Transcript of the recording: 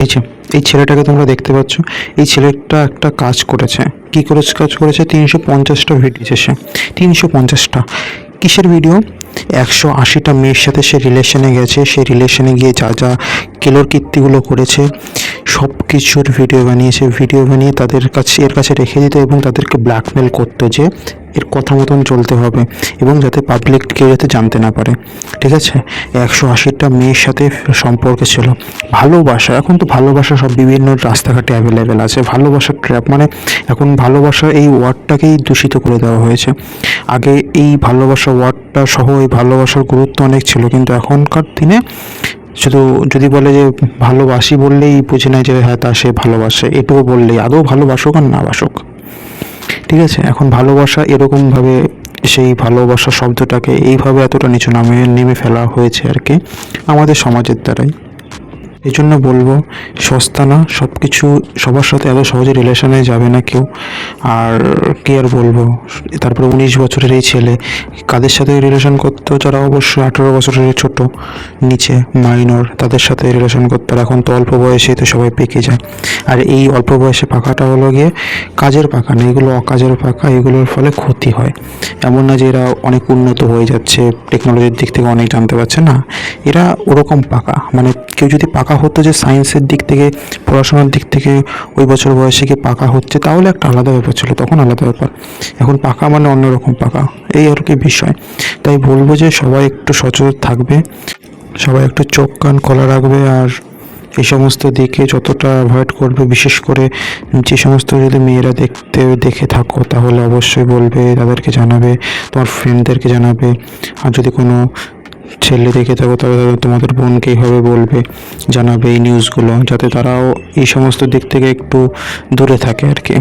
এই যে এই ছেলেটাকে তোমরা দেখতে পাচ্ছ, এই ছেলেটা একটা কাজ করেছে। কী করে কাজ করেছে? 350টা ভিডিও এসে 350টা কিসের ভিডিও? 180টা মেয়ের সাথে সে রিলেশনে গেছে, সে রিলেশনে গিয়ে যা যা কেলোর কীর্তিগুলো করেছে সব কিছুর ভিডিও বানিয়েছে। ভিডিও বানিয়ে এর কাছে রেখে দিত এবং তাদেরকে ব্ল্যাকমেল করতো যে এর কথা মতন চলতে হবে এবং যাতে পাবলিক কেউ যাতে জানতে না পারে। ঠিক আছে, 180টা মেয়ের সাথে সম্পর্ক ছিল। ভালোবাসা, এখন তো ভালোবাসা সব বিভিন্ন রাস্তাঘাটে অ্যাভেলেবেল আছে। ভালোবাসার ট্র্যাপ মানে এখন ভালোবাসা এই ওয়ার্ডটাকেই দূষিত করে দেওয়া হয়েছে। আগে এই ভালোবাসা ওয়ার্ডটা সহ এই ভালোবাসার গুরুত্ব অনেক ছিল, কিন্তু এখনকার দিনে শুধু যদি বলে যে ভালোবাসি বললেই বুঝে নেয় যে হ্যাঁ সে ভালোবাসে, এটুকু বললেই আদৌ ভালোবাসুক আর না বাসুক। ঠিক আছে, এখন ভালোবাসা এরকমভাবে সেই ভালোবাসা শব্দটাকে এইভাবে এতটা নিচু নেমে ফেলা হয়েছে আর কি আমাদের সমাজের দ্বারাই। এই জন্য বলবো সস্তা না, সব কিছু সবার সাথে এত সহজে রিলেশনে যাবে না কেউ। আর কি আর বলবো, তারপরে 19 বছরের এই ছেলে কাদের সাথে রিলেশন করতো? যারা অবশ্যই 18 বছরের ছোট নিচে মাইনর, তাদের সাথে রিলেশন করতো। আর এখন তো অল্প বয়সেই তো সবাই পেকে যায়। আর এই অল্প বয়সে পাকাটা হলো গিয়ে কাজের পাকা না, এগুলো অকাজের পাকা। এগুলোর ফলে ক্ষতি হয়। এমন না যে এরা অনেক উন্নত হয়ে যাচ্ছে, টেকনোলজির দিক থেকে অনেক জানতে পারছে না, এরা ওরকম পাকা। মানে কেউ যদি পাকা হতো যে সায়েন্সের দিক থেকে, পড়াশোনার দিক থেকে ওই বছর বয়সে গিয়ে পাকা হচ্ছে, তাহলে একটা আলাদা ব্যাপার ছিল, তখন আলাদা ব্যাপার। এখন পাকা মানে অন্যরকম পাকা, এই আর কি বিষয়। তাই বলবো যে সবাই একটু সচেতন থাকবে, সবাই একটু চোখ কান খোলা রাখবে, আর এই সমস্ত দিকে যতটা অ্যাভয়েড করবে। বিশেষ করে যে সমস্ত যদি মেয়েরা দেখে থাকো তাহলে অবশ্যই বলবে, তাদেরকে জানাবে, তোমার ফ্রেন্ডদেরকে জানাবে। আর যদি কোনো ছেলে দেখে থাকো তাহলে তোমাদের বোনকেই হবে বলবে, জানাবে এই নিউজগুলো, যাতে তারাও এই সমস্ত দিক থেকে একটু দূরে থাকে আর কি।